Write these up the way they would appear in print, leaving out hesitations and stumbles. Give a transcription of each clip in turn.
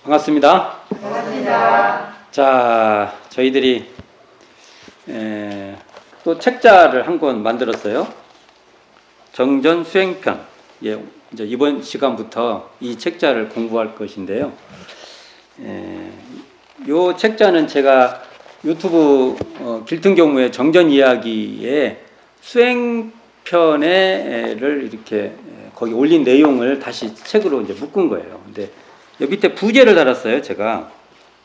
반갑습니다. 반갑습니다. 자, 저희들이 또 책자를 한 권 만들었어요. 정전 수행편. 예, 이제 이번 시간부터 이 책자를 공부할 것인데요. 요 책자는 제가 유튜브 길등경무의 정전 이야기에 수행편을 이렇게 거기 올린 내용을 다시 책으로 이제 묶은 거예요. 근데 여기 밑에 부제를 달았어요. 제가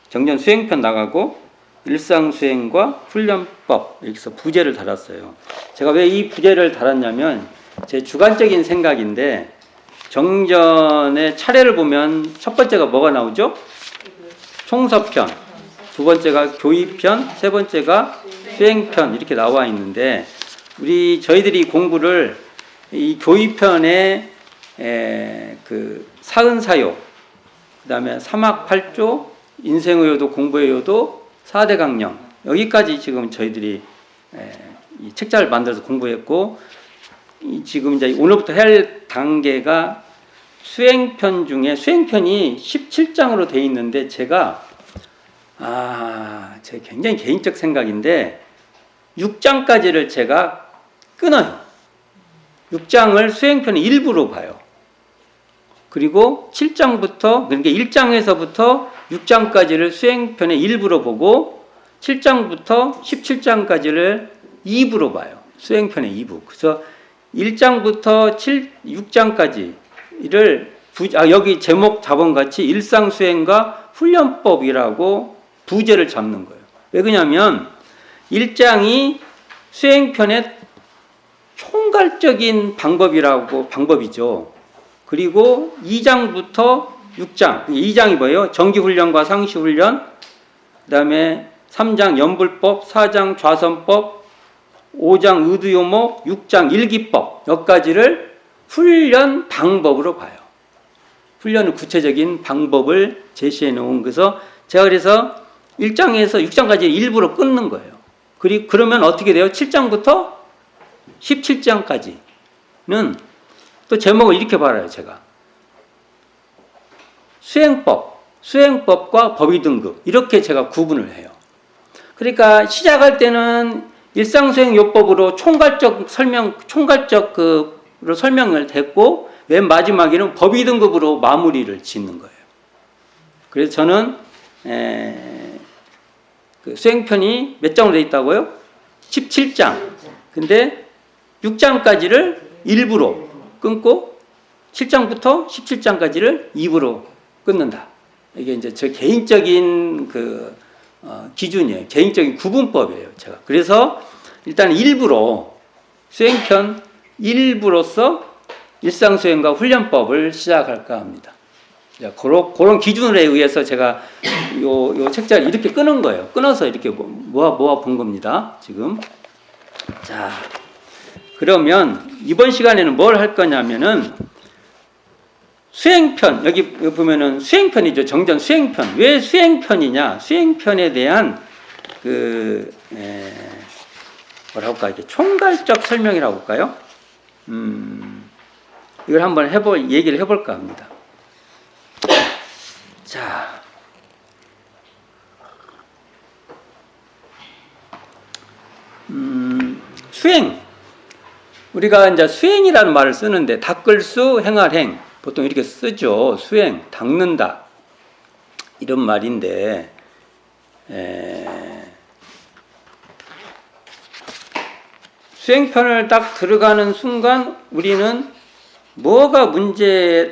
정전 수행편 나가고 일상 수행과 훈련법 여기서 부제를 달았어요. 제가 왜 이 부제를 달았냐면 제 주관적인 생각인데 정전의 차례를 보면 첫 번째가 뭐가 나오죠? 총서편, 두 번째가 교의편, 세 번째가 수행편 이렇게 나와 있는데 저희들이 공부를 이 교의편에 그 사은사요, 그 다음에 사막팔조, 인생의요도, 공부의요도, 4대 강령 여기까지 지금 저희들이 이 책자를 만들어서 공부했고 지금 이제 오늘부터 할 단계가 수행편 중에 수행편이 17장으로 되어 있는데 제가 제 굉장히 개인적 생각인데 6장까지를 제가 끊어요. 6장을 수행편의 일부로 봐요. 그리고 7장부터 그러니까 1장에서부터 6장까지를 수행편의 일부로 보고 7장부터 17장까지를 2부로 봐요. 수행편의 2부. 그래서 1장부터 6장까지를 여기 제목 자본같이 일상수행과 훈련법이라고 부제를 잡는 거예요. 왜 그러냐면 1장이 수행편의 총괄적인 방법이죠. 그리고 2장부터 6장, 2장이 뭐예요? 정기훈련과 상시훈련, 그 다음에 3장 연불법, 4장 좌선법, 5장 의두요목, 6장 일기법 여기까지를 훈련 방법으로 봐요. 훈련의 구체적인 방법을 제시해 놓은 그래서 제가 그래서 1장에서 6장까지 일부러 끊는 거예요. 그러면 어떻게 돼요? 7장부터 17장까지는 또 제목을 이렇게 봐요. 제가 수행법과 법의 등급 이렇게 제가 구분을 해요. 그러니까 시작할 때는 일상수행요법으로 총괄적으로 설명을 했고 맨 마지막에는 법의 등급으로 마무리를 짓는 거예요. 그래서 저는 그 수행편이 몇 장으로 되어 있다고요? 17장. 근데 6장까지를 일부로 끊고 7장부터 17장까지를 2부로 끊는다. 이게 이제 제 개인적인 기준이에요. 개인적인 구분법이에요. 제가. 그래서 일단 일부로 수행편 일부로서 일상수행과 훈련법을 시작할까 합니다. 그런 기준에 의해서 제가 요 책자를 이렇게 끊은 거예요. 끊어서 이렇게 모아 본 겁니다. 지금. 자, 그러면 이번 시간에는 뭘 할 거냐면은 수행편, 여기 보면은 수행편이죠. 정전 수행편. 왜 수행편이냐? 수행편에 대한 뭐라고 할까? 이게 총괄적 설명이라고 할까요? 이걸 한번 얘기를 해볼까 합니다. 자. 수행. 우리가 이제 수행이라는 말을 쓰는데 닦을수 행할 행 보통 이렇게 쓰죠. 수행, 닦는다 이런 말인데 수행편을 딱 들어가는 순간 우리는 뭐가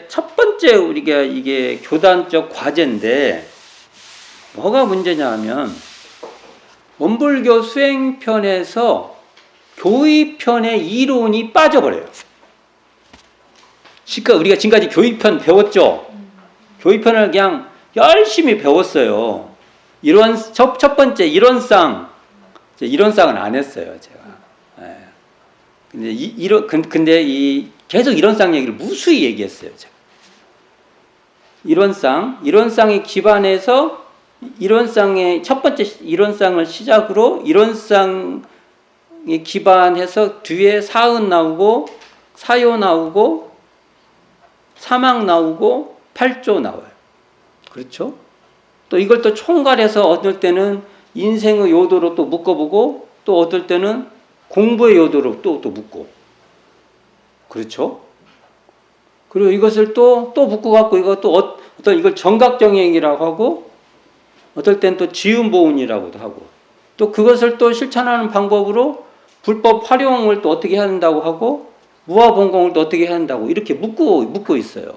첫 번째 우리가 이게 교단적 과제인데 뭐가 문제냐 하면 원불교 수행편에서 교의편의 이론이 빠져버려요. 그러니까 우리가 지금까지 교의편 배웠죠? 교의편을 그냥 열심히 배웠어요. 첫 번째 이론상은 안 했어요, 제가. 근데 계속 이론상 얘기를 무수히 얘기했어요, 제가. 이론상에 기반해서 첫 번째 이론상을 시작으로 이론상에 기반해서 뒤에 사은 나오고 사요 나오고 사막 나오고 8조 나와요. 그렇죠? 또 이걸 또 총괄해서 어떨 때는 인생의 요도로 또 묶어보고 또 어떨 때는 공부의 요도로 또 묶고. 그렇죠? 그리고 이것을 또 묶어갖고 이것도 어떤 이걸 정각정행이라고 하고 어떨 땐 또 지음보운이라고도 하고 또 그것을 또 실천하는 방법으로 불법 활용을 또 어떻게 해야 한다고 하고 무아봉공을 또 어떻게 해야 한다고 이렇게 묶고 있어요.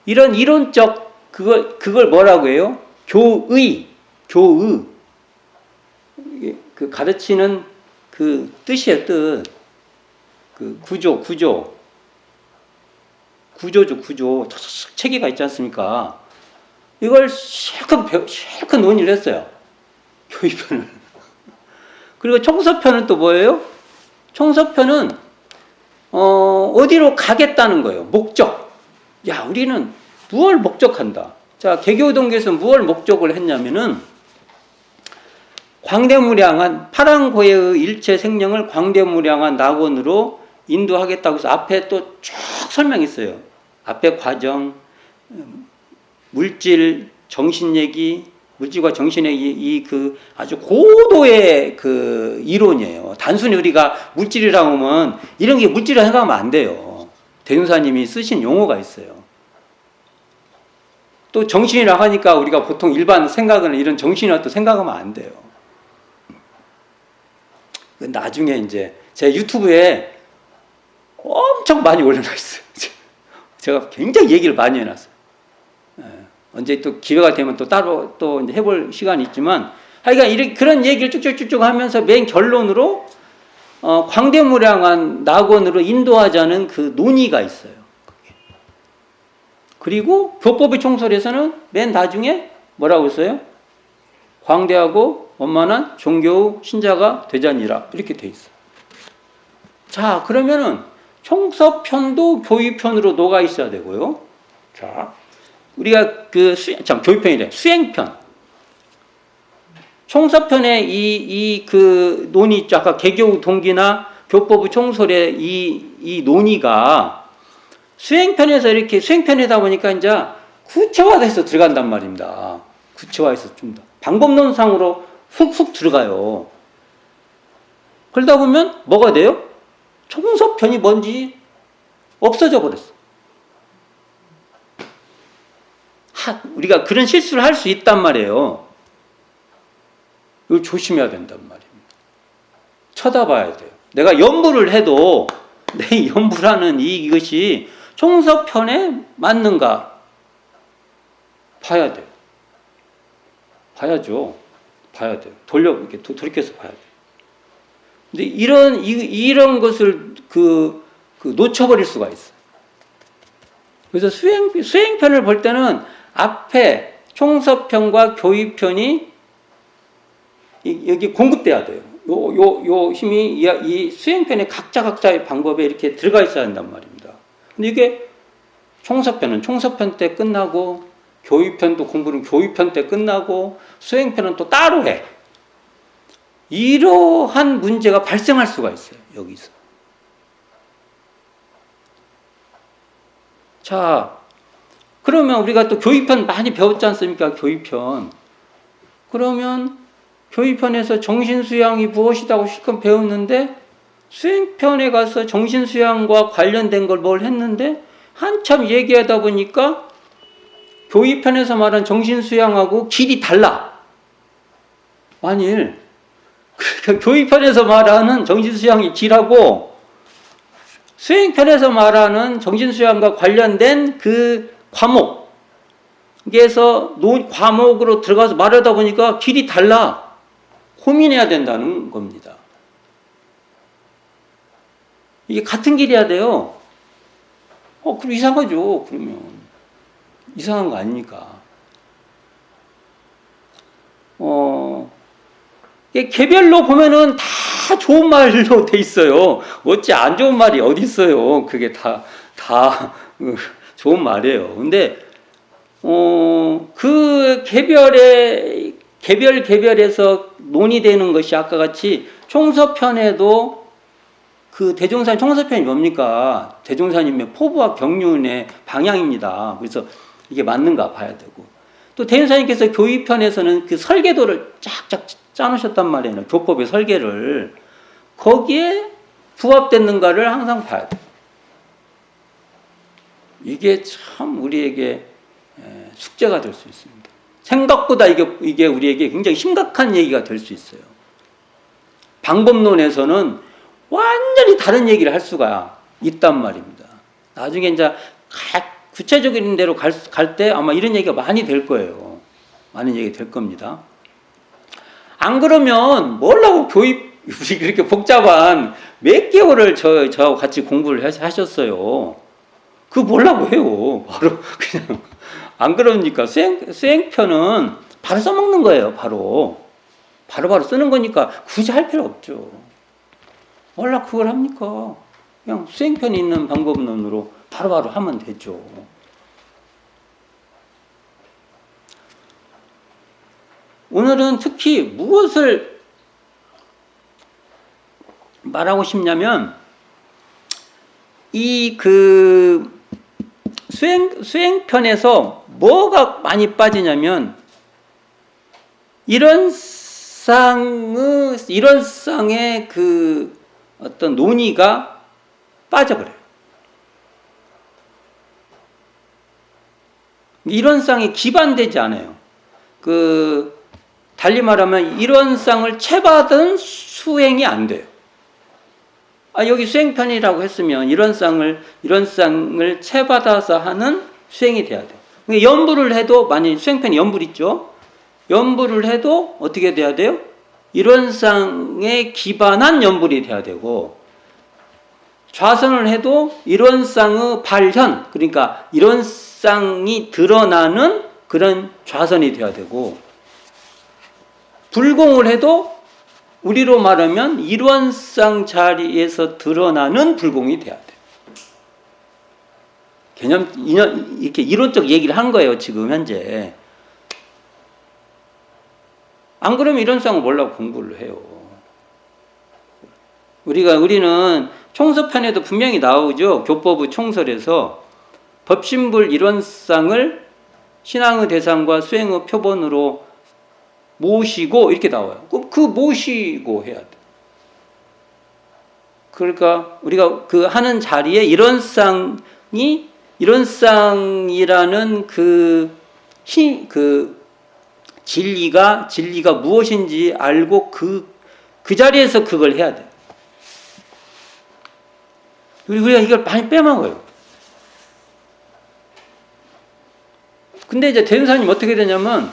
이런 이론적 그걸 뭐라고 해요? 교의. 그 가르치는 그 뜻이에요, 뜻. 그 구조죠. 체계가 있지 않습니까? 이걸 실컷 논의를 했어요. 교의편을. 그리고 총서편은 또 뭐예요? 총서편은 어디로 가겠다는 거예요. 목적. 야, 우리는 무엇을 목적한다. 자, 개교동교에서 무엇을 목적을 했냐면은 광대무량한 파랑고해의 일체 생령을 광대무량한 낙원으로 인도하겠다고 해서 앞에 또 쭉 설명했어요. 앞에 과정, 물질, 정신 얘기, 물질과 정신 얘기, 이 그 아주 고도의 그 이론이에요. 단순히 우리가 물질이라고 하면 이런 게 물질이라고 생각하면 안 돼요. 대종사님이 쓰신 용어가 있어요. 또 정신이라고 하니까 우리가 보통 일반 생각은 이런 정신이라고 또 생각하면 안 돼요. 나중에 이제 제 유튜브에 엄청 많이 올려놔 있어요. 제가 굉장히 얘기를 많이 해놨어요. 언제 또 기회가 되면 또 따로 또 이제 해볼 시간이 있지만 하여간 그런 얘기를 쭉쭉쭉 하면서 맨 결론으로 광대무량한 낙원으로 인도하자는 그 논의가 있어요. 그리고 교법의 총설에서는 맨 나중에 뭐라고 했어요? 광대하고 원만한 종교 신자가 되자니라 이렇게 돼 있어요. 자, 그러면은 총서편도 교의편으로 녹아 있어야 되고요. 자, 우리가 교의편이래. 수행편. 총서편의 그 논의 있죠. 아까 개교 동기나 교법의 총설의 이 논의가 수행편에서 이렇게 수행편이다 보니까 이제 구체화돼서 들어간단 말입니다. 구체화해서 좀 더 방법론상으로 훅훅 들어가요. 그러다 보면 뭐가 돼요? 총서편이 뭔지 없어져 버렸어. 우리가 그런 실수를 할 수 있단 말이에요. 이걸 조심해야 된단 말입니다. 쳐다봐야 돼요. 내가 연부를 해도 내 연부라는 이것이 총서편에 맞는가 봐야 돼요. 봐야 돼요. 이렇게 돌이켜서 봐야 돼요. 근데 이런 것을 놓쳐버릴 수가 있어요. 그래서 수행편을 볼 때는 앞에 총서편과 교의편이 여기 공급돼야 돼요. 요 힘이 이 수행편의 각자의 방법에 이렇게 들어가 있어야 한단 말입니다. 근데 이게 총서편은 총서편 때 끝나고 교의편도 공부는 교의편 때 끝나고 수행편은 또 따로 해. 이러한 문제가 발생할 수가 있어요. 여기서. 자, 그러면 우리가 또 교의편 많이 배웠지 않습니까? 교의편. 그러면 교의편에서 정신수양이 무엇이라고 실컷 배웠는데 수행편에 가서 정신수양과 관련된 걸 뭘 했는데 한참 얘기하다 보니까 교의편에서 말한 정신수양하고 길이 달라. 만일 교의편에서 말하는 정신수양이 길하고 수행편에서 말하는 정신수양과 관련된 그 과목에서 과목으로 들어가서 말하다 보니까 길이 달라. 고민해야 된다는 겁니다. 이게 같은 길이어야 돼요. 그럼 이상하죠. 그러면 이상한 거 아닙니까? 개별로 보면은 다 좋은 말로 돼 있어요. 어찌 안 좋은 말이 어디 있어요? 그게 다 좋은 말이에요. 근데 그 개별에서 논의되는 것이 아까 같이 총서편에도 그 대종사님 총서편이 뭡니까? 대종사님의 포부와 경륜의 방향입니다. 그래서 이게 맞는가 봐야 되고 또 대인사님께서 교의편에서는 그 설계도를 쫙쫙 짜놓으셨단 말이에요. 교법의 설계를. 거기에 부합됐는가를 항상 봐야 돼요. 이게 참 우리에게 숙제가 될 수 있습니다. 생각보다 이게 우리에게 굉장히 심각한 얘기가 될 수 있어요. 방법론에서는 완전히 다른 얘기를 할 수가 있단 말입니다. 나중에 이제 구체적인 대로 갈 때 아마 이런 얘기가 많이 될 거예요. 많은 얘기 될 겁니다. 안 그러면 뭘라고 우리 그렇게 복잡한 몇 개월을 저하고 같이 공부를 하셨어요. 그거 뭐라고 해요. 바로 그냥 안 그러니까 수행편은 바로 써먹는 거예요. 바로 쓰는 거니까 굳이 할 필요 없죠. 몰라 그걸 합니까? 그냥 수행편이 있는 방법론으로 바로바로 하면 되죠. 오늘은 특히 무엇을 말하고 싶냐면 수행편에서 뭐가 많이 빠지냐면 이런 쌍의 그 어떤 논의가 빠져버려요. 이런 쌍이 기반되지 않아요. 달리 말하면 이런 쌍을 채받은 수행이 안 돼요. 여기 수행편이라고 했으면 이런 쌍을 채받아서 하는 수행이 돼야 돼요. 연부를 해도, 만약에 수행편이 연불 있죠? 연불을 해도 어떻게 돼야 돼요? 이런 쌍에 기반한 연불이 돼야 되고, 좌선을 해도 이런 쌍의 발현, 그러니까 이런 쌍이 드러나는 그런 좌선이 돼야 되고, 불공을 해도 우리로 말하면 일원상 자리에서 드러나는 불공이 돼야 돼요. 이렇게 이론적 얘기를 한 거예요, 지금 현재. 안 그러면 이런 쌍을 뭐라고 공부를 해요. 우리는 총서편에도 분명히 나오죠. 교법의 총설에서 법신불 일원상을 신앙의 대상과 수행의 표본으로 모시고 이렇게 나와요. 그 모시고 해야 돼. 그러니까 우리가 그 하는 자리에 이런 쌍이라는 그 진리가 무엇인지 알고 그 자리에서 그걸 해야 돼. 우리가 이걸 많이 빼먹어요. 근데 이제 대운사님 어떻게 되냐면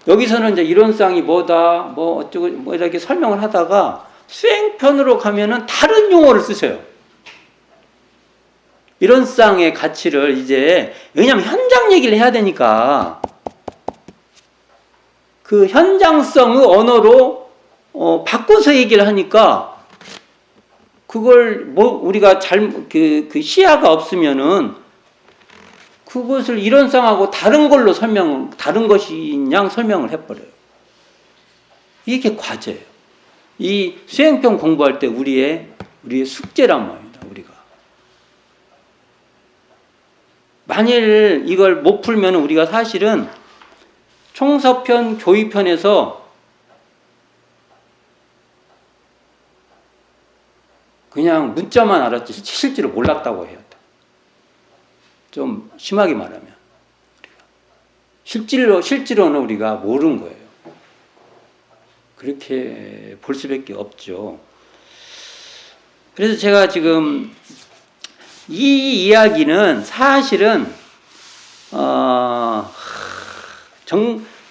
여기서는 이제 이론상이 뭐다, 뭐 어쩌고, 뭐 이렇게 설명을 하다가 수행편으로 가면은 다른 용어를 쓰셔요. 이론상의 가치를 이제, 왜냐면 현장 얘기를 해야 되니까 그 현장성의 언어로 바꿔서 얘기를 하니까 그걸 우리가 그 시야가 없으면은 그것을 이론상하고 다른 것인 양 설명을 해버려요. 이게 과제예요. 이 수행편 공부할 때 우리의 숙제란 말입니다. 우리가. 만일 이걸 못 풀면 우리가 사실은 총서편, 교의편에서 그냥 문자만 알았지 실제로 몰랐다고 해요. 좀 심하게 말하면 실제로는 우리가 모르는 거예요. 그렇게 볼 수밖에 없죠. 그래서 제가 지금 이 이야기는 사실은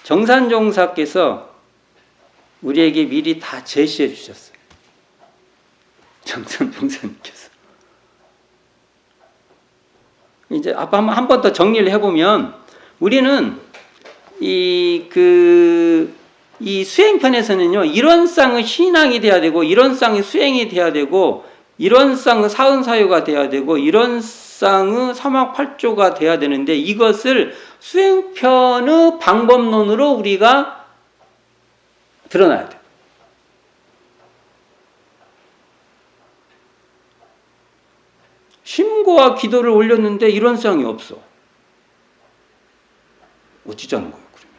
정산종사께서 우리에게 미리 다 제시해 주셨어요. 정산종사님께서. 이제 한 번 더 정리를 해보면 우리는 이 수행편에서는요, 이론상의 신앙이 돼야 되고, 이론상의 수행이 돼야 되고, 이론상의 사은사유가 돼야 되고, 이론상의 사막팔조가 돼야 되는데, 이것을 수행편의 방법론으로 우리가 드러나야 돼요. 심고와 기도를 올렸는데 이론상이 없어. 어찌자는 거예요, 그러면?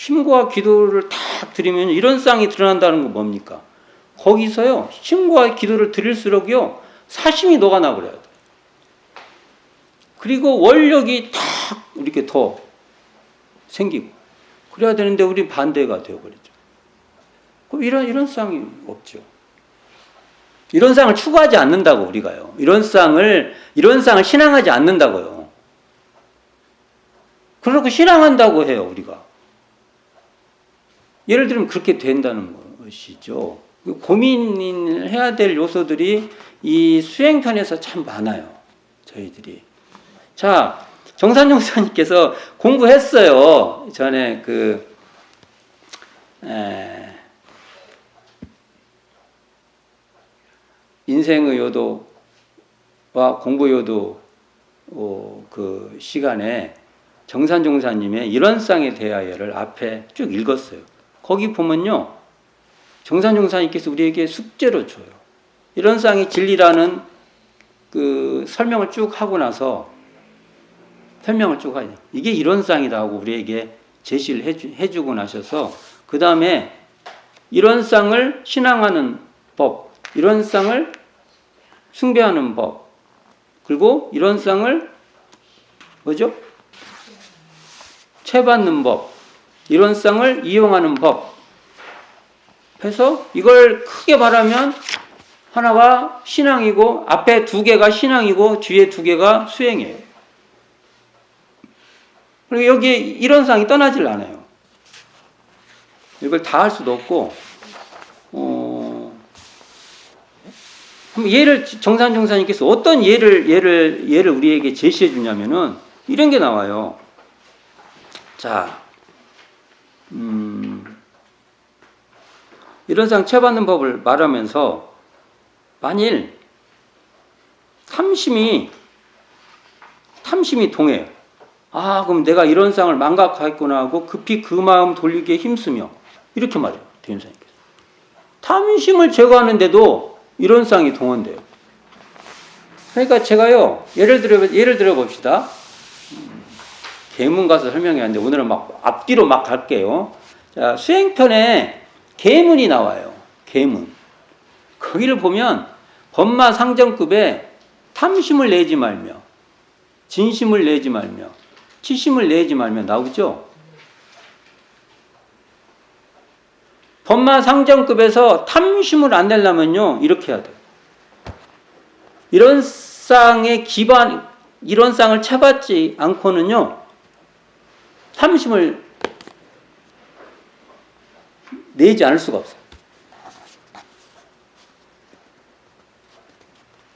힘과 기도를 탁 드리면 이런 쌍이 드러난다는 건 뭡니까? 거기서요, 힘과 기도를 드릴수록요, 사심이 녹아나 버려야 돼. 그리고 원력이 탁 이렇게 더 생기고 그래야 되는데 우리 반대가 되어버리죠. 그럼 이런 쌍이 없죠. 이런 쌍을 추구하지 않는다고 우리가요. 이런 쌍을 신앙하지 않는다고요. 그러고 신앙한다고 해요 우리가. 예를 들면 그렇게 된다는 것이죠. 고민을 해야 될 요소들이 이 수행편에서 참 많아요. 저희들이. 자, 정산 용사님께서 공부했어요. 전에 인생의 요도와 공부 요도 그 시간에 정산 용사님의 이런 쌍에 대하여를 앞에 쭉 읽었어요. 거기 보면요, 정산 용사님께서 우리에게 숙제로 줘요. 이런 쌍이 진리라는 그 설명을 쭉 하고 나서 이게 이런 쌍이다 하고 우리에게 제시를 해주고 나셔서 그 다음에 이런 쌍을 신앙하는 법, 이런 쌍을 숭배하는 법, 그리고 이런 쌍을 뭐죠? 채받는 법, 이런 쌍을 이용하는 법 해서 이걸 크게 말하면 하나가 신앙이고 앞에 두 개가 신앙이고 뒤에 두 개가 수행이에요. 그리고 여기에 이런 쌍이 떠나질 않아요. 이걸 다 할 수도 없고, 예를 정산 용사님께서 어떤 예를 우리에게 제시해 주냐면은 이런 게 나와요. 자, 이런 쌍 채받는 법을 말하면서 만일 탐심이 동해요. 아, 그럼 내가 이런 쌍을 망각하겠구나 하고 급히 그 마음 돌리기에 힘쓰며 이렇게 말해요. 대인사님께서. 탐심을 제거하는데도 이런 쌍이 동원돼요. 그러니까 제가요, 예를 들어 봅시다. 계문 가서 설명해야 하는데 오늘은 막 앞뒤로 막 갈게요. 자, 수행편에 계문이 나와요. 계문. 거기를 보면 법마 상정급에 탐심을 내지 말며 진심을 내지 말며 치심을 내지 말며 나오죠. 법마 상정급에서 탐심을 안 내려면요 이렇게 해야 돼요. 이런 쌍의 기반, 이런 쌍을 채받지 않고는요 탐심을 내지 않을 수가 없어요.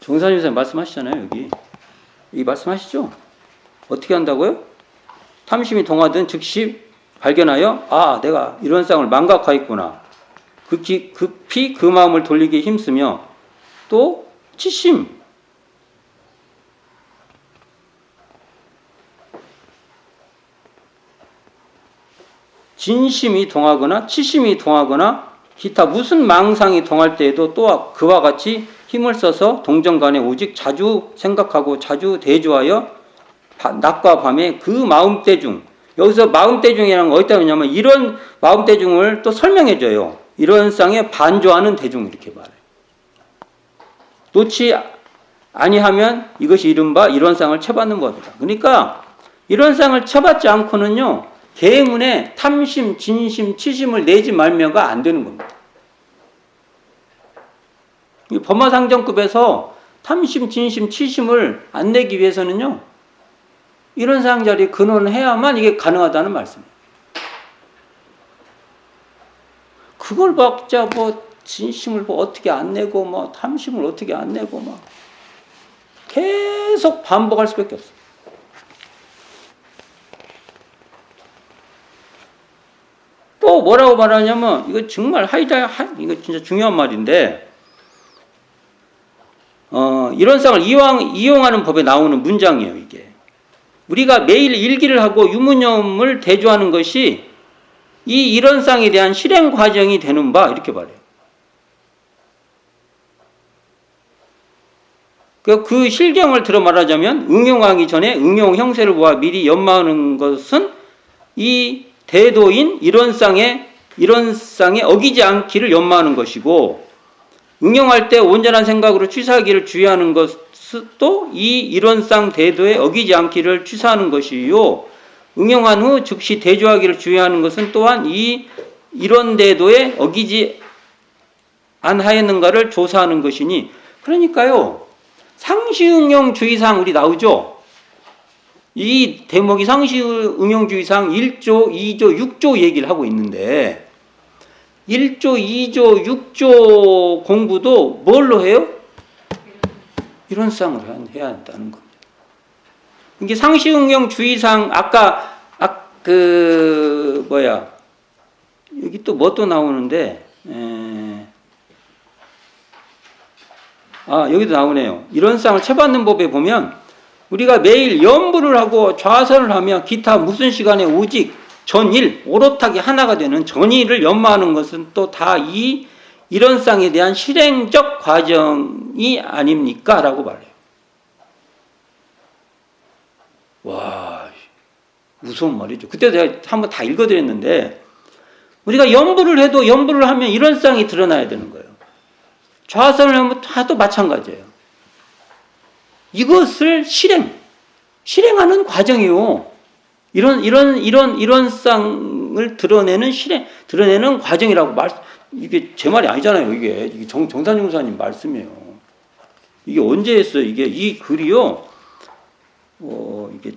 정산유 선생님 말씀하시잖아요. 여기 말씀하시죠. 어떻게 한다고요? 탐심이 동하든 즉시 발견하여 아, 내가 이런 쌍을 망각하였구나. 급히 그 마음을 돌리기에 힘쓰며 또 치심, 진심이 동하거나 치심이 동하거나 기타 무슨 망상이 동할 때에도 또 그와 같이 힘을 써서 동정간에 오직 자주 생각하고 자주 대조하여 낮과 밤에 그 마음대 중, 여기서 마음대 중이라는 건 어디다 하냐면 이런 마음대 중을 또 설명해줘요. 이런 쌍에 반조하는 대중 이렇게 말해요. 놓지 아니하면 이것이 이른바 이런 쌍을 채받는 법이다. 그러니까 이런 쌍을 채받지 않고는요 계문에 탐심, 진심, 치심을 내지 말며가 안 되는 겁니다. 법마상정급에서 탐심, 진심, 치심을 안 내기 위해서는요 이런 상자리 근원을 해야만 이게 가능하다는 말씀이에요. 그걸 박자 진심을 어떻게 안 내고 탐심을 어떻게 안 내고 계속 반복할 수밖에 없어요. 또 뭐라고 말하냐면 이거 정말 이거 진짜 중요한 말인데 이런 쌍을 이용하는 법에 나오는 문장이에요. 이게 우리가 매일 일기를 하고 유무념을 대조하는 것이 이런 쌍에 대한 실행 과정이 되는 바 이렇게 말해요. 그 실경을 들어 말하자면 응용하기 전에 응용 형세를 보아 미리 연마하는 것은 이 대도인 이론상에 어기지 않기를 연마하는 것이고, 응용할 때 온전한 생각으로 취사하기를 주의하는 것도 이 이론상 대도에 어기지 않기를 취사하는 것이요, 응용한 후 즉시 대조하기를 주의하는 것은 또한 이 이론 대도에 어기지 안하였는가를 조사하는 것이니. 그러니까요, 상시응용주의상 우리 나오죠. 이 대목이 상시응용주의상 1조, 2조, 6조 얘기를 하고 있는데, 1조, 2조, 6조 공부도 뭘로 해요? 이론상으로 해야 한다는 겁니다. 이게 상시응용주의상 아까 여기 또 뭐 또 나오는데, 여기도 나오네요. 이론상을 채받는 법에 보면 우리가 매일 연부를 하고 좌선을 하며 기타 무슨 시간에 오직 전일 오롯하게 하나가 되는 전일을 연마하는 것은 또 다 이 이론상에 대한 실행적 과정이 아닙니까? 라고 말해요. 와, 무서운 말이죠. 그때 제가 한번 다 읽어드렸는데, 우리가 연부를 하면 이론상이 드러나야 되는 거예요. 좌선을 하면 다도 마찬가지예요. 이것을 실행하는 과정이요. 이론상을 드러내는 과정이라고 이게 제 말이 아니잖아요. 이게 정산중 목사님 말씀이에요. 이게 언제 했어요? 이 글이요. 이게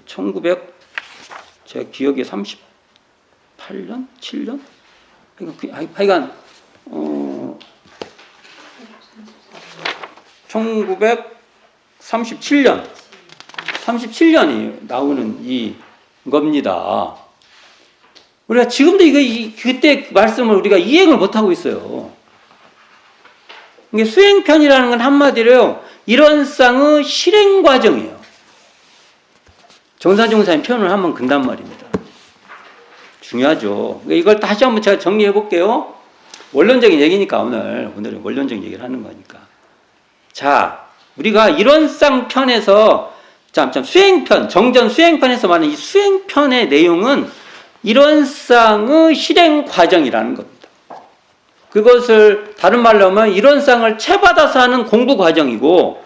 제 기억에 38년? 7년? 하여간, 1937년이 나오는 겁니다. 우리가 지금도 그때 말씀을 우리가 이행을 못하고 있어요. 이게 수행편이라는 건 한마디로 이론상의 실행 과정이에요. 정산중 목사님 표현을 한번 근단 말입니다. 중요하죠. 이걸 다시 한번 제가 정리해 볼게요. 원론적인 얘기니까 오늘은 원론적인 얘기를 하는 거니까. 자, 우리가 이론상 편에서, 수행편, 정전 수행편에서 말하는 이 수행편의 내용은 이론상의 실행 과정이라는 겁니다. 그것을 다른 말로 하면 이론상을 채받아서 하는 공부 과정이고,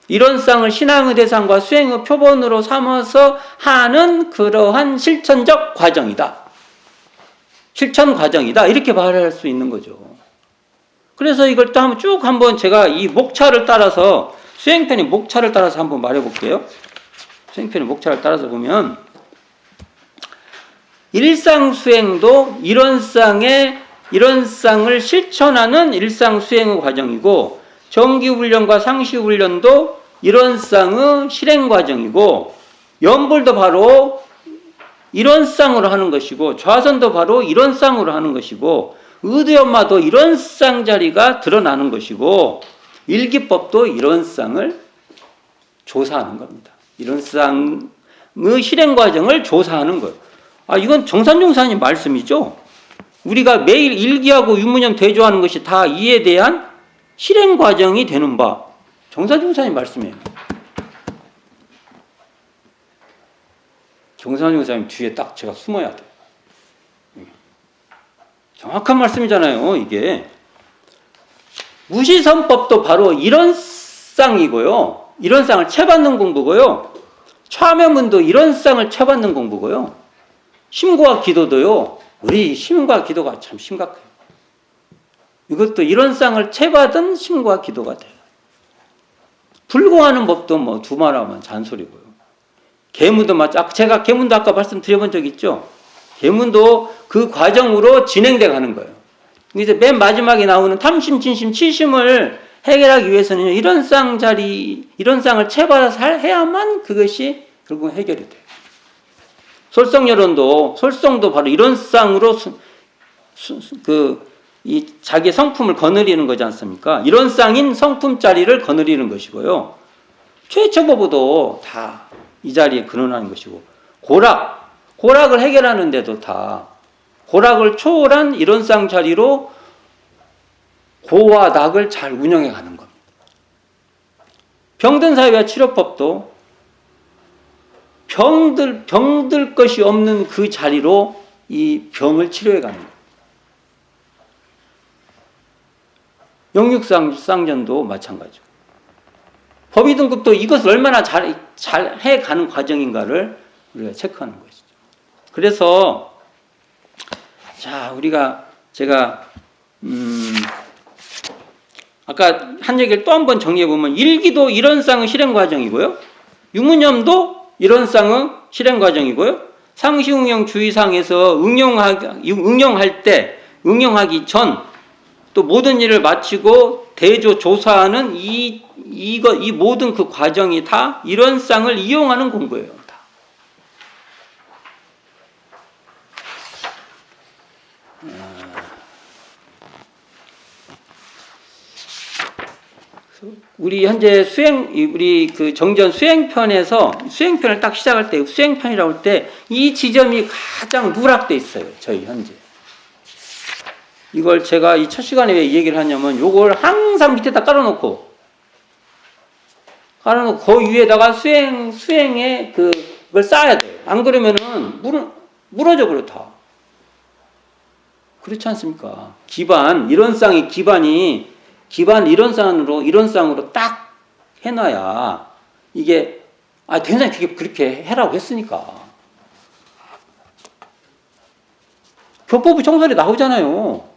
이론상을 신앙의 대상과 수행의 표본으로 삼아서 하는 그러한 실천적 과정이다. 실천 과정이다. 이렇게 말할 수 있는 거죠. 그래서 이걸 또 한번 제가 이 목차를 따라서, 수행편의 목차를 따라서 한번 말해볼게요. 수행편의 목차를 따라서 보면, 일상 수행도 이론상을 실천하는 일상 수행의 과정이고, 정기 훈련과 상시 훈련도 이론상의 실행 과정이고, 연불도 바로 이론상으로 하는 것이고, 좌선도 바로 이론상으로 하는 것이고, 의도연마도 이론상 자리가 드러나는 것이고, 일기법도 이론상을 조사하는 겁니다. 이론상의 실행 과정을 조사하는 거예요. 이건 정산중 목사님 말씀이죠. 우리가 매일 일기하고 유무념 대조하는 것이 다 이에 대한 실행 과정이 되는 바, 정산중 목사님 말씀이에요. 정산중 목사님 뒤에 딱 제가 숨어야 돼요. 정확한 말씀이잖아요, 이게. 무시선법도 바로 이론상이고요. 이론상을 채받는 공부고요. 참여문도 이론상을 채받는 공부고요. 심과 기도도요. 우리 심과 기도가 참 심각해요. 이것도 이론상을 채받은 심과 기도가 돼요. 불공하는 법도 두말하면 잔소리고요. 계문도 제가 계문도 아까 말씀드려본 적 있죠. 계문도 그 과정으로 진행돼 가는 거예요. 이제 맨 마지막에 나오는 탐심, 진심, 치심을 해결하기 위해서는 이론상을 채받아서 해야만 그것이 결국 해결이 돼요. 솔성도 바로 이론상으로 이 자기의 성품을 거느리는 거지 않습니까? 이론상인 성품 자리를 거느리는 것이고요. 최초보도 다 이 자리에 근원하는 것이고, 고락을 해결하는데도 다 고락을 초월한 이론상 자리로 고와 낙을 잘 운영해 가는 겁니다. 병든 사회와 치료법도 병들 것이 없는 그 자리로 이 병을 치료해 가는 거예요. 영육상전도 마찬가지고. 법의 등급도 이것을 얼마나 잘 해가는 과정인가를 우리가 체크하는 것이죠. 그래서, 자, 제가, 아까 한 얘기를 또 한번 정리해보면, 일기도 이론상의 실행 과정이고요. 유문염도 이론상의 실행 과정이고요. 상시응용 주의사항에서 응용하기 전, 또 모든 일을 마치고 대조 조사하는 이 모든 그 과정이 다 이론상을 이용하는 공부예요. 다. 우리 현재 우리 그 정전 수행편에서 수행편을 딱 시작할 때, 수행편이라고 할 때 이 지점이 가장 누락돼 있어요. 저희 현재. 이걸 제가 이 첫 시간에 왜 이 얘기를 하냐면, 요걸 항상 밑에다 깔아놓고 그 위에다가 수행에 그걸 쌓아야 돼요. 안 그러면은 무너져 버려, 다. 그렇지 않습니까? 이론상의 기반 이론상으로 딱 해놔야 이게, 대단히 그렇게 해라고 했으니까. 교법의 정설이 나오잖아요.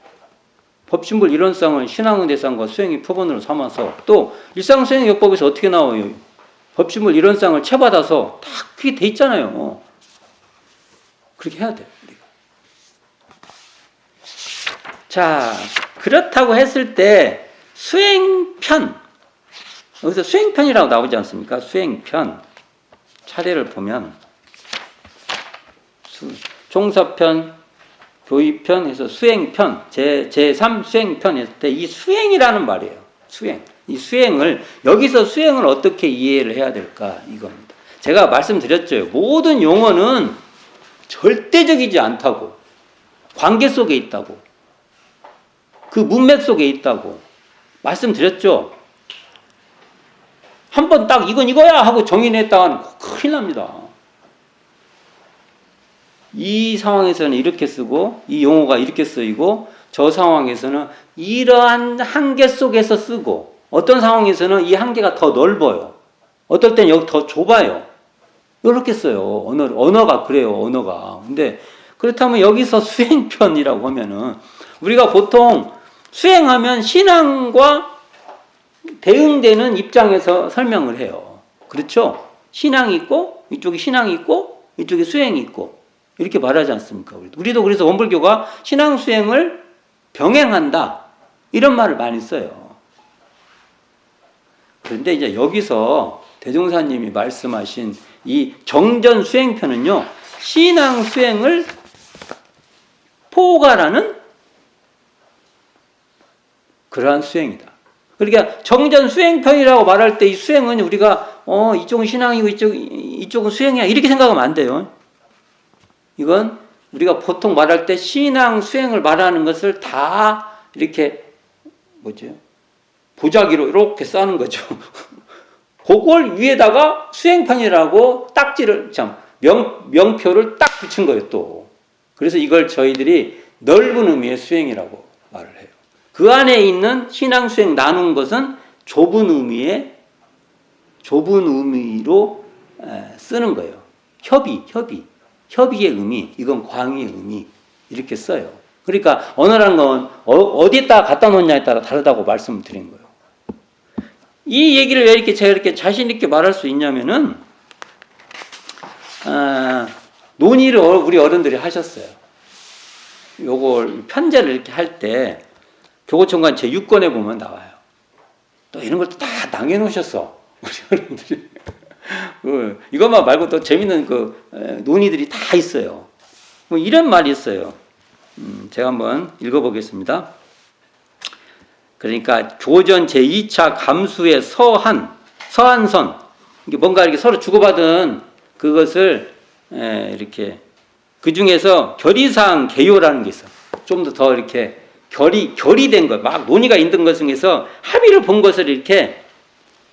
법신불 이론상을 신앙의 대상과 수행의 표본으로 삼아서, 또 일상수행요법에서 어떻게 나와요? 법신불 이론상을 채받아서 다 그게 돼 있잖아요. 그렇게 해야 돼요. 자, 그렇다고 했을 때 수행편, 여기서 수행편이라고 나오지 않습니까? 수행편 차례를 보면 종사편, 교의편 해서 수행편, 제3 수행편 했을 때 이 수행이라는 말이에요. 이 수행을, 여기서 수행을 어떻게 이해를 해야 될까, 이겁니다. 제가 말씀드렸죠. 모든 용어는 절대적이지 않다고. 관계 속에 있다고. 그 문맥 속에 있다고. 말씀드렸죠. 한번 딱 이건 이거야 하고 정의했다가는 큰일 납니다. 이 상황에서는 이렇게 쓰고, 이 용어가 이렇게 쓰이고, 저 상황에서는 이러한 한계 속에서 쓰고, 어떤 상황에서는 이 한계가 더 넓어요. 어떨 땐 여기 더 좁아요. 이렇게 써요. 언어가 그래요, 언어가. 근데 그렇다면 여기서 수행편이라고 하면은, 우리가 보통 수행하면 신앙과 대응되는 입장에서 설명을 해요. 그렇죠? 신앙이 있고, 이쪽에 신앙이 있고, 이쪽에 수행이 있고, 이렇게 말하지 않습니까? 우리도 그래서 원불교가 신앙 수행을 병행한다, 이런 말을 많이 써요. 그런데 이제 여기서 대종사님이 말씀하신 이 정전 수행편은요, 신앙 수행을 포괄하는 그러한 수행이다. 그러니까 정전 수행편이라고 말할 때 이 수행은 우리가 이쪽은 신앙이고 이쪽은 수행이야, 이렇게 생각하면 안 돼요. 이건 우리가 보통 말할 때 신앙 수행을 말하는 것을 다 이렇게 보자기로 이렇게 싸는 거죠. 그걸 위에다가 수행편이라고 딱지를, 명표를 딱 붙인 거예요, 또. 그래서 이걸 저희들이 넓은 의미의 수행이라고 말을 해요. 그 안에 있는 신앙 수행 나눈 것은 좁은 의미로 쓰는 거예요. 협의의 의미, 이건 광의의 의미, 이렇게 써요. 그러니까 언어라는 건 어디에다가 갖다 놓냐에 따라 다르다고 말씀을 드린 거예요. 이 얘기를 왜 제가 이렇게 자신 있게 말할 수 있냐면은, 논의를 우리 어른들이 하셨어요. 요걸 편제를 이렇게 할 때 교구청관 제6권에 보면 나와요. 또 이런 걸 다 남겨놓으셨어, 우리 어른들이. 이것만 말고 또 재밌는 논의들이 다 있어요. 뭐 이런 말이 있어요. 제가 한번 읽어보겠습니다. 그러니까 교전 제2차 감수의 서한선, 이게 뭔가 이렇게 서로 주고받은 그것을 이렇게 그 중에서 결의사항 개요라는 게 있어. 좀 더 이렇게 결의된 것, 막 논의가 있는 것 중에서 합의를 본 것을 이렇게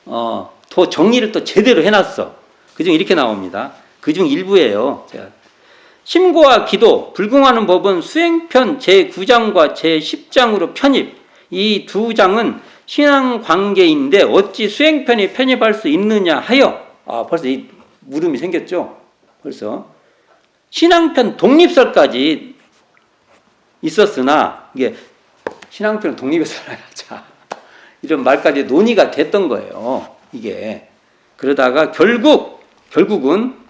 더 정리를 또 제대로 해놨어. 그중에 이렇게 나옵니다. 그중 일부예요. 제가 심고와 기도, 불공하는 법은 수행편 제9장과 제10장으로 편입. 이 두 장은 신앙 관계인데 어찌 수행편에 편입할 수 있느냐 하여, 벌써 이 물음이 생겼죠. 벌써 신앙편 독립설까지 있었으나 이게 신앙편을 독립해서 하자 이런 말까지 논의가 됐던 거예요. 이게 그러다가 결국은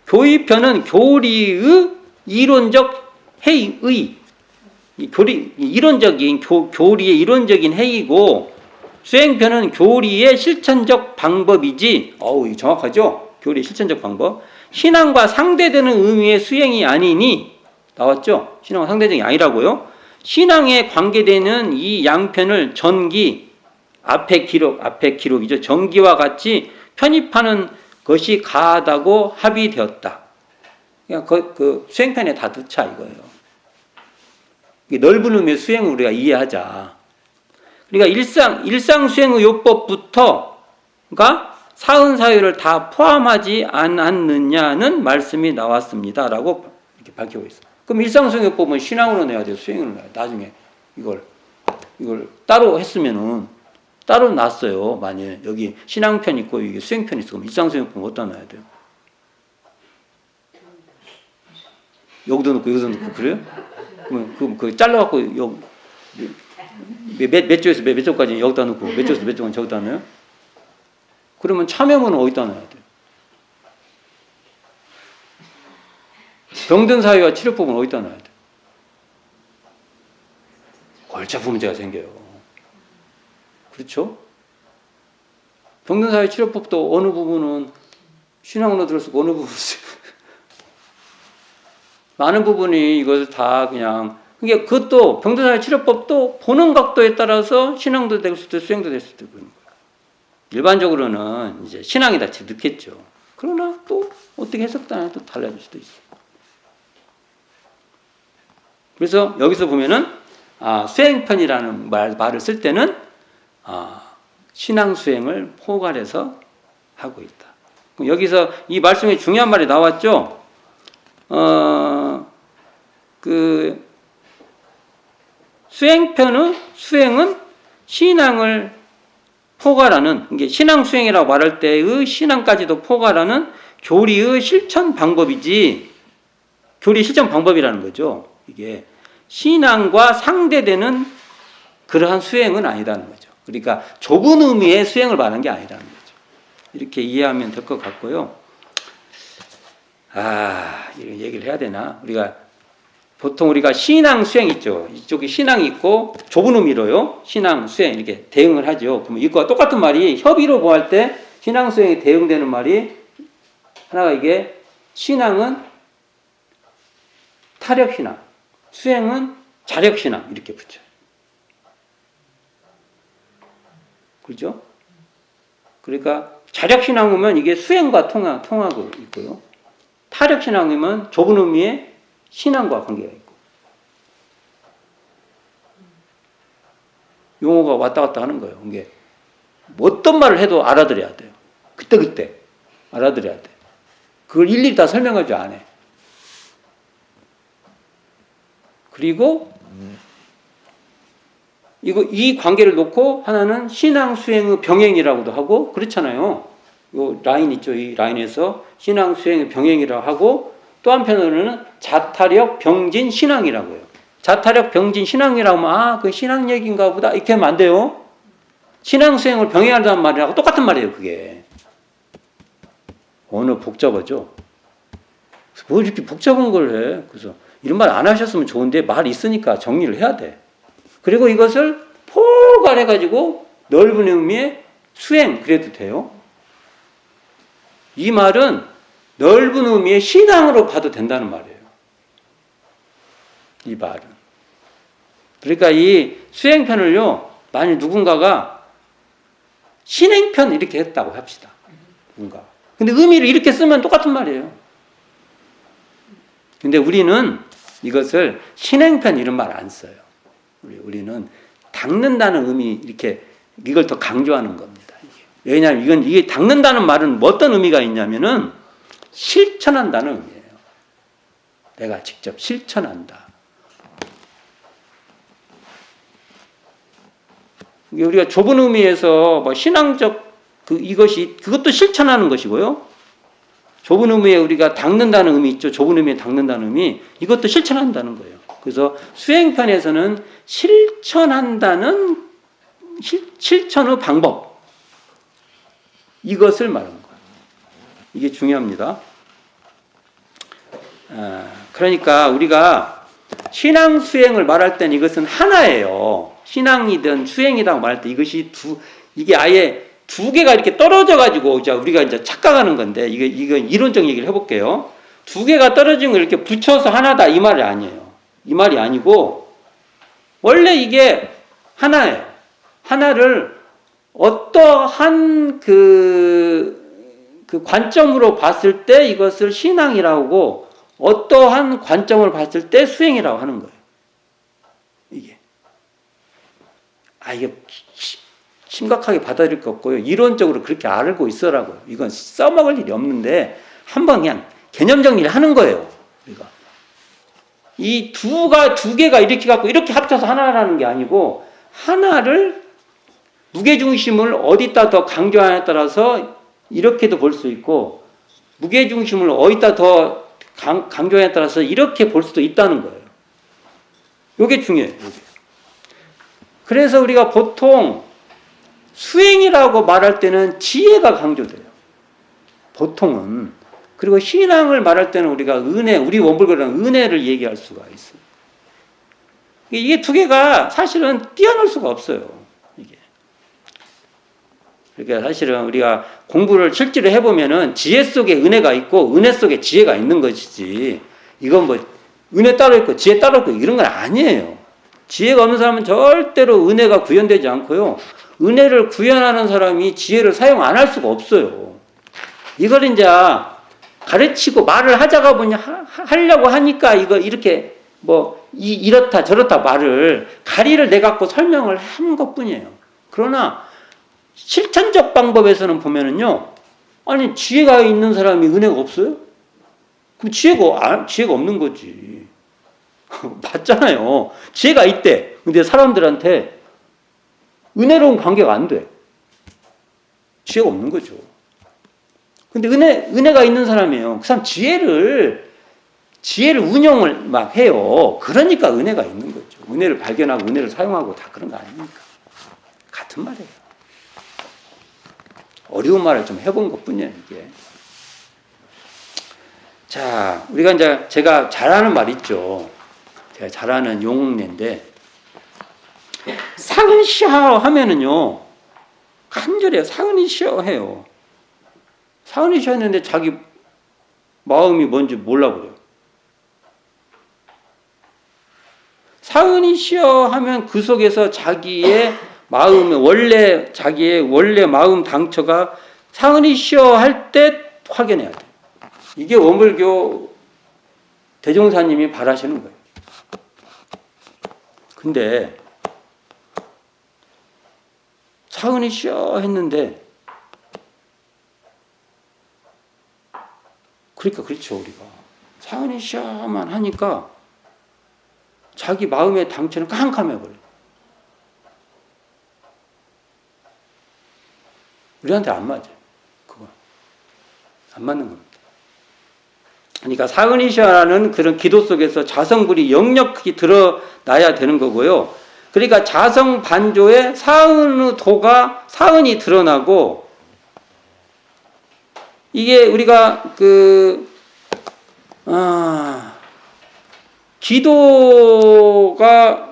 교의편은 교리의 이론적 해의, 이론적인 교리의 이론적인 해이고 수행편은 교리의 실천적 방법이지. 이거 정확하죠? 교리의 실천적 방법. 신앙과 상대되는 의미의 수행이 아니니, 나왔죠? 신앙과 상대적이 아니라고요. 신앙에 관계되는 이 양편을 전기, 앞의 기록이죠. 전기와 같이 편입하는 것이 가하다고 합의되었다. 그냥 그 수행편에 다 넣자 이거예요. 넓은 의미의 수행을 우리가 이해하자. 그러니까 일상 수행의 요법부터가 사은사유를 다 포함하지 않았느냐는 말씀이 나왔습니다라고 이렇게 밝히고 있어요. 그럼 일상 수행 요법은 신앙으로 내야 돼요, 수행으로 내야 돼요. 나중에 이걸 따로 했으면은 따로 놨어요. 만일 여기 신앙편 있고 이게 수행편 있어. 그럼 일상 수행 요법은 어디다 놔야 돼요? 여기도 넣고 여기도 넣고 그래요? 그 잘라갖고 몇 조에서 몇 조까지 여기다 넣고 몇 조에서 몇 조는 저기다 넣어요? 그러면 참여문은 어디다 넣어야 돼요? 병든 사유와 치료법은 어디다 넣어야 돼요? 골자부 문제가 생겨요. 그렇죠? 병든 사유 치료법도 어느 부분은 신앙으로 들었고 어느 부분은 많은 부분이 이것을 다 그냥, 그게 그것도 병든 사유 치료법도 보는 각도에 따라서 신앙도 될 수도 있고 수행도 될 수도 있고. 일반적으로는 이제 신앙이 다 넣겠죠. 그러나 또 어떻게 해석하냐에 또 달라질 수도 있어요. 그래서 여기서 보면은 수행편이라는 말을 쓸 때는 신앙 수행을 포괄해서 하고 있다. 여기서 이 말씀에 중요한 말이 나왔죠. 수행은 신앙을 포괄하는, 이게 신앙 수행이라고 말할 때의 신앙까지도 포괄하는 교리의 실천 방법이지, 교리 실천 방법이라는 거죠. 이게 신앙과 상대되는 그러한 수행은 아니라는 거죠. 그러니까 좁은 의미의 수행을 말하는 게 아니라는 거죠. 이렇게 이해하면 될 것 같고요. 이런 얘기를 해야 되나? 보통 우리가 신앙 수행 있죠. 이쪽에 신앙이 있고 좁은 의미로요. 신앙 수행 이렇게 대응을 하죠. 그러면 이거와 똑같은 말이 협의로 보할 때 신앙 수행에 대응되는 말이 하나가 이게 신앙은 타력 신앙, 수행은 자력 신앙 이렇게 붙여요. 그렇죠? 그러니까 자력 신앙이면 이게 수행과 통하고 있고요. 타력 신앙이면 좁은 의미의 신앙과 관계가 있고. 용어가 왔다 갔다 하는 거예요. 이게 어떤 말을 해도 알아들어야 돼요. 그때 알아들어야 돼. 그걸 일일이 다 설명할 줄 안 해. 그리고 이 관계를 놓고 하나는 신앙 수행의 병행이라고도 하고 그렇잖아요. 요 라인 있죠. 이 라인에서 신앙 수행의 병행이라고 하고 또 한편으로는 자타력 병진 신앙이라고 해요. 자타력 병진 신앙이라고 하면 그 신앙 얘기인가 보다 이렇게 하면 안 돼요. 신앙 수행을 병행한다는 말이라고 똑같은 말이에요. 그게 언어 복잡하죠. 뭐 이렇게 복잡한 걸 해. 그래서 이런 말 안 하셨으면 좋은데 말 있으니까 정리를 해야 돼. 그리고 이것을 포괄해가지고 넓은 의미의 수행 그래도 돼요. 이 말은 넓은 의미의 신앙으로 봐도 된다는 말이에요. 이 말은. 그러니까 이 수행편을요, 만일 누군가가 신행편 이렇게 했다고 합시다. 누군가. 근데 의미를 이렇게 쓰면 똑같은 말이에요. 근데 우리는 이것을 신행편 이런 말 안 써요. 우리는 닦는다는 의미 이걸 더 강조하는 겁니다. 왜냐하면 이게 닦는다는 말은 어떤 의미가 있냐면은 실천한다는 의미예요. 내가 직접 실천한다. 우리가 좁은 의미에서 뭐 신앙적 그것도 실천하는 것이고요. 좁은 의미에 우리가 닦는다는 의미 있죠. 좁은 의미에 닦는다는 의미, 이것도 실천한다는 거예요. 그래서 수행편에서는 실천한다는 실천의 방법, 이것을 말하는 거예요. 이게 중요합니다. 그러니까 우리가 신앙 수행을 말할 때는 이것은 하나예요. 신앙이든 수행이든 말할 때 이게 아예 두 개가 이렇게 떨어져 가지고 우리가 이제 착각하는 건데, 이거 이론적 얘기를 해볼게요. 두 개가 떨어진 걸 이렇게 붙여서 하나다, 이 말이 아니에요. 이 말이 아니고 원래 이게 하나예요. 하나를 어떠한 그 관점으로 봤을 때 이것을 신앙이라고, 어떠한 관점을 봤을 때 수행이라고 하는 거예요. 이게 심각하게 받아들일 거 없고요. 이론적으로 그렇게 알고 있어라고요. 이건 써먹을 일이 없는데 한번 그냥 개념 정리를 하는 거예요. 우리가 이 두 개가 이렇게 갖고 이렇게 합쳐서 하나라는 게 아니고, 하나를 무게중심을 어디다 더 강조하냐에 따라서 이렇게도 볼 수 있고, 무게중심을 어디다 더 강조하냐에 따라서 이렇게 볼 수도 있다는 거예요. 이게 중요해요. 요게. 그래서 우리가 보통 수행이라고 말할 때는 지혜가 강조돼요. 보통은. 그리고 신앙을 말할 때는 우리가 우리 원불교는 은혜를 얘기할 수가 있어요. 이게 두 개가 사실은 뛰어놀 수가 없어요. 이게. 그러니까 사실은 우리가 공부를 실제로 해보면은 지혜 속에 은혜가 있고 은혜 속에 지혜가 있는 것이지, 이건 뭐 은혜 따로 있고 지혜 따로 있고 이런 건 아니에요. 지혜가 없는 사람은 절대로 은혜가 구현되지 않고요. 은혜를 구현하는 사람이 지혜를 사용 안 할 수가 없어요. 이걸 이제 가르치고 말을 하자가 보니 하려고 하니까 이렇게 이렇다 저렇다 말을 가리를 내 갖고 설명을 한 것뿐이에요. 그러나 실천적 방법에서는 보면은요, 아니 지혜가 있는 사람이 은혜가 없어요? 그럼 지혜가 없는 거지. 맞잖아요. 지혜가 있대. 근데 사람들한테 은혜로운 관계가 안 돼. 지혜가 없는 거죠. 근데 은혜가 있는 사람이에요. 그 사람 지혜를 운영을 막 해요. 그러니까 은혜가 있는 거죠. 은혜를 발견하고 은혜를 사용하고 다 그런 거 아닙니까? 같은 말이에요. 어려운 말을 좀 해본 것 뿐이에요, 이게. 자, 우리가 이제 제가 잘하는 말 있죠. 제가 잘하는 용어인데, 사은시하 하면은요, 간절해요. 사은이시여 해요. 사은이시여 했는데 자기 마음이 뭔지 몰라버려요. 사은이시여 하면 그 속에서 자기의 원래 마음 당처가 사은이시여 할 때 확인해야 돼요. 이게 원불교 대종사님이 바라시는 거예요. 근데 사은이시여 했는데, 그러니까 그렇죠. 우리가 사은이시여만 하니까 자기 마음의 당처는 깜깜해버려요. 우리한테 안 맞아요. 그거 안 맞는 겁니다. 그러니까 사은이시여라는 그런 기도 속에서 자성불이 역력히 드러나야 되는 거고요. 그러니까 자성 반조에 사은의 도가 사은이 드러나고, 이게 우리가 기도가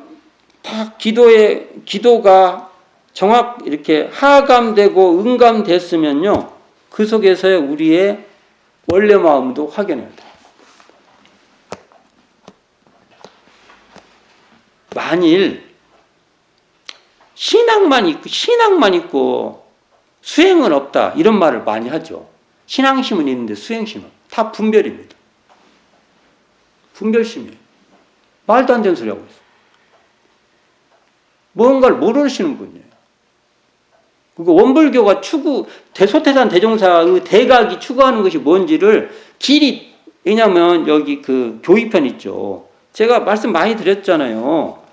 이렇게 하감되고 응감됐으면요, 그 속에서의 우리의 원래 마음도 확인해야 돼요. 만일 신앙만 있고 수행은 없다, 이런 말을 많이 하죠. 신앙심은 있는데 수행심은 다 분별입니다. 분별심이에요. 말도 안 되는 소리 하고 있어요. 뭔가를 모르시는 분이에요. 그리고 원불교가 소태산 대종사의 대각이 추구하는 것이 뭔지를 길이, 왜냐면 여기 그 교의편 있죠. 제가 말씀 많이 드렸잖아요.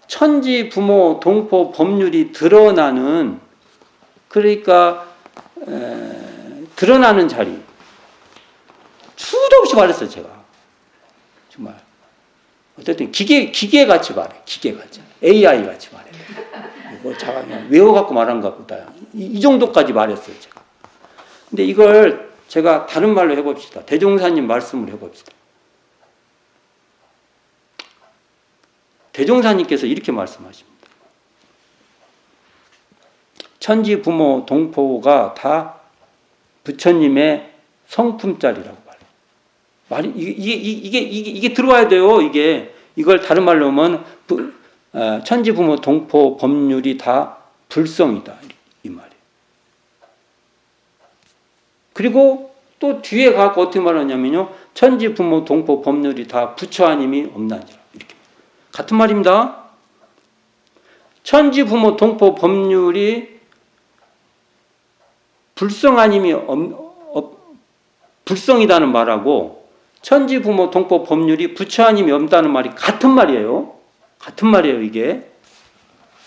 천지, 부모, 동포, 법률이 드러나는, 그러니까 드러나는 자리. 수도 없이 말했어요, 제가. 정말. 어쨌든 기계같이 말해. 기계같이. AI같이 말해. 이거 제가 그냥 외워갖고 말한 것보다 이 정도까지 말했어요, 제가. 근데 이걸 제가 다른 말로 해봅시다. 대종사님 말씀을 해봅시다. 대종사님께서 이렇게 말씀하십니다. 천지, 부모, 동포가 다 부처님의 성품짜리라고 말해요. 이게 들어와야 돼요. 이걸 다른 말로 하면 천지, 부모, 동포, 법률이 다 불성이다. 이 말이에요. 그리고 또 뒤에 가서 어떻게 말하냐면요. 천지, 부모, 동포, 법률이 다 부처 아님이 없나니라. 이렇게. 같은 말입니다. 천지, 부모, 동포, 법률이 불성 아님이 불성이다는 말하고 천지, 부모, 동포, 법률이 부처 아님이 없다는 말이 같은 말이에요. 같은 말이에요, 이게.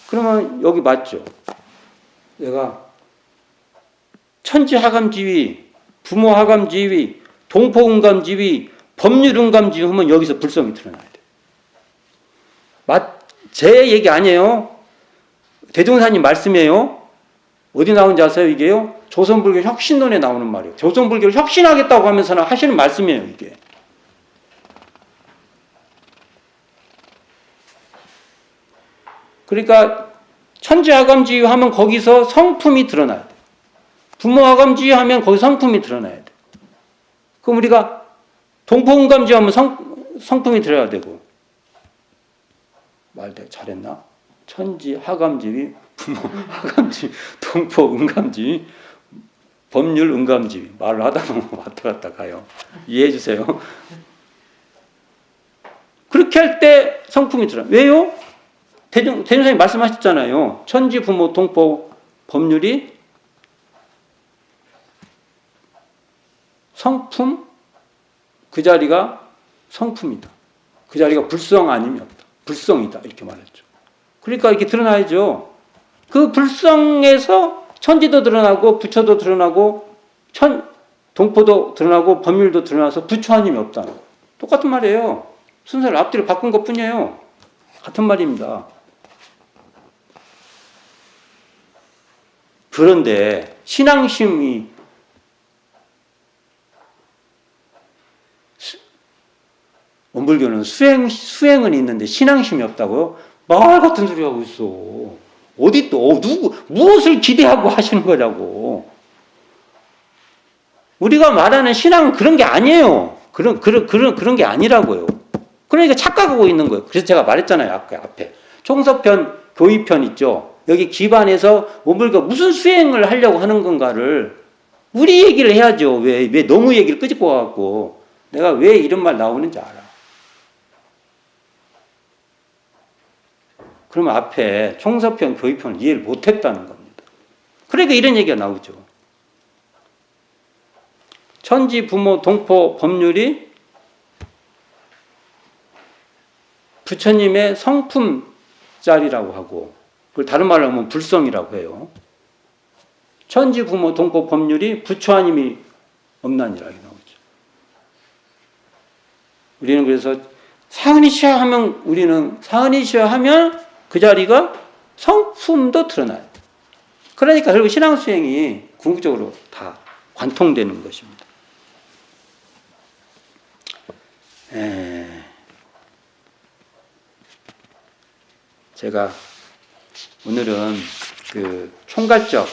그러면 여기 맞죠? 내가 천지 하감지위, 부모 하감지위, 동포 응감지위, 법률 응감지위 하면 여기서 불성이 드러나야 돼. 제 얘기 아니에요. 대종사님 말씀이에요. 어디 나온지 아세요, 이게요? 조선불교 혁신론에 나오는 말이에요. 조선불교를 혁신하겠다고 하면서는 하시는 말씀이에요, 이게. 그러니까 천지하감지위 하면 거기서 성품이 드러나야 돼. 부모하감지위 하면 거기 성품이 드러나야 돼. 그럼 우리가 동포응감지위 하면 성품이 드러나야 되고. 말 잘했나? 천지하감지위, 부모하감지위, 동포응감지위, 법률응감지위. 말을 하다 보면 왔다 갔다 가요. 이해해 주세요. 그렇게 할 때 성품이 드러나요. 왜요? 대종사님 말씀하셨잖아요. 천지, 부모, 동포, 법률이 성품, 그 자리가 성품이다. 그 자리가 불성 아님이 없다. 불성이다. 이렇게 말했죠. 그러니까 이렇게 드러나야죠. 그 불성에서 천지도 드러나고 부처도 드러나고 동포도 드러나고 법률도 드러나서 부처 아님이 없다는 거예요. 똑같은 말이에요. 순서를 앞뒤로 바꾼 것 뿐이에요. 같은 말입니다. 그런데 신앙심이 원불교는 수행은 있는데 신앙심이 없다고요? 말 같은 소리 하고 있어. 어디 또 무엇을 기대하고 하시는 거냐고. 우리가 말하는 신앙은 그런 게 아니에요. 그런 게 아니라고요. 그러니까 착각하고 있는 거예요. 그래서 제가 말했잖아요. 앞에 총서편, 교의편 있죠. 여기 기반에서 원불교가 무슨 수행을 하려고 하는 건가를 우리 얘기를 해야죠. 왜 너무 얘기를 끄집고 와갖고 내가 왜 이런 말 나오는지 알아. 그러면 앞에 총서편, 교의편을 이해를 못했다는 겁니다. 그러니까 이런 얘기가 나오죠. 천지, 부모, 동포, 법률이 부처님의 성품짜리라고 하고 그걸 다른 말로 하면 불성이라고 해요. 천지, 부모, 동포, 법률이 부처 아님이 없나니라 이렇게 나오죠. 우리는 그래서 사은이시여 하면 우리는 사은이시여 하면 그 자리가 성품도 드러나요. 그러니까 결국 신앙수행이 궁극적으로 다 관통되는 것입니다. 제가 오늘은 그 총괄적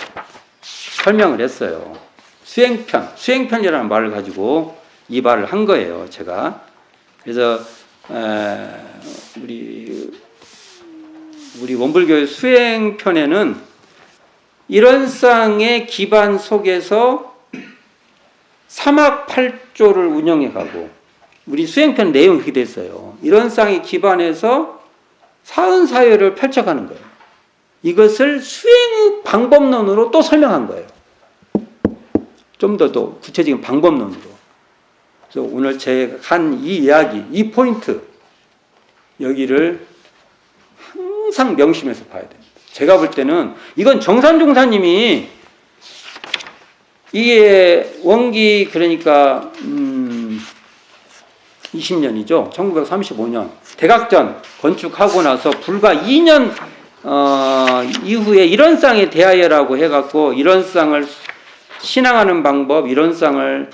설명을 했어요. 수행편이라는 말을 가지고 이 말을 한 거예요, 제가. 그래서 우리 원불교의 수행편에는 일원상의 기반 속에서 사막팔조를 운영해 가고 우리 수행편 내용이 그렇게 됐어요. 일원상의 기반에서 사은사회를 펼쳐가는 거예요. 이것을 수행의 방법론으로 또 설명한 거예요. 좀 더 구체적인 방법론으로. 그래서 오늘 제가 한 이 이야기, 이 포인트, 여기를 항상 명심해서 봐야 됩니다. 제가 볼 때는 이건 정산종사님이 이게 원기 그러니까 20년이죠. 1935년 대각전 건축하고 나서 불과 2년 이후에 이런 쌍에 대하여라고 해갖고 이런 쌍을 신앙하는 방법, 이런 쌍을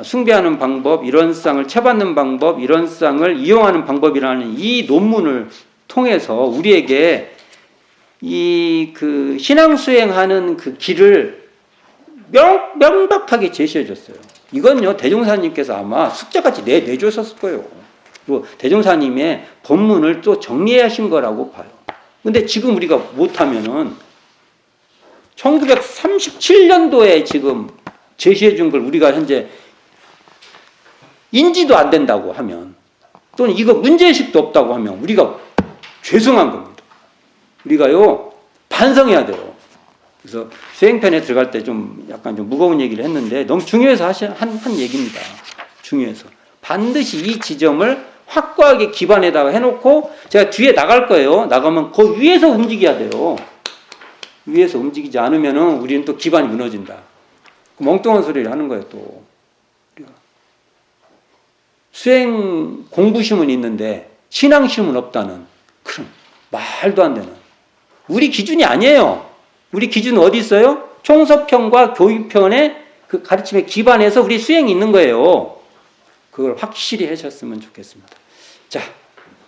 숭배하는 방법, 이런 쌍을 채받는 방법, 이런 쌍을 이용하는 방법이라는 이 논문을 통해서 우리에게 이 그 신앙 수행하는 그 길을 명백하게 제시해 줬어요. 이건요, 대종사님께서 아마 숙제같이 내주셨을 거예요. 그리고 대종사님의 본문을 또 정리하신 거라고 봐요. 근데 지금 우리가 못하면은 1937년도에 지금 제시해 준 걸 우리가 현재 인지도 안 된다고 하면 또는 이거 문제의식도 없다고 하면 우리가 죄송한 겁니다. 우리가요, 반성해야 돼요. 그래서 수행편에 들어갈 때 좀 약간 좀 무거운 얘기를 했는데 너무 중요해서 한 얘기입니다. 중요해서. 반드시 이 지점을 확고하게 기반에다가 해놓고 제가 뒤에 나갈 거예요. 나가면 그 위에서 움직여야 돼요. 위에서 움직이지 않으면은 우리는 또 기반이 무너진다. 멍뚱한 소리를 하는 거예요, 또. 수행 공부심은 있는데 신앙심은 없다는 그런 말도 안 되는 우리 기준이 아니에요. 우리 기준은 어디 있어요? 총서편과 교육편의 그 가르침에 기반해서 우리 수행이 있는 거예요. 그걸 확실히 하셨으면 좋겠습니다. 자,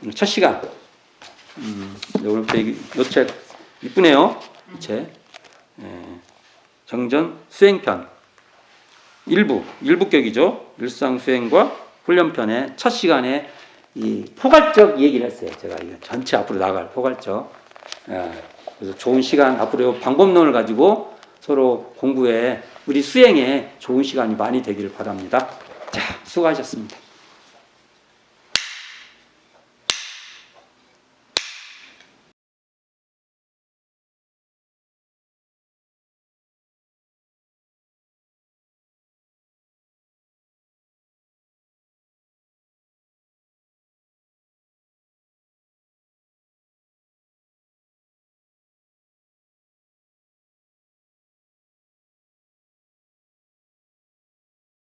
오늘 첫 시간. 오늘 요 책 이쁘네요. 이 책. 정전 수행편. 일부격이죠. 일상수행과 훈련편의 첫 시간에 이 포괄적 얘기를 했어요. 제가 이거 전체 앞으로 나갈 포괄적. 그래서 좋은 시간, 앞으로 방법론을 가지고 서로 공부에, 우리 수행에 좋은 시간이 많이 되기를 바랍니다. 자, 수고하셨습니다.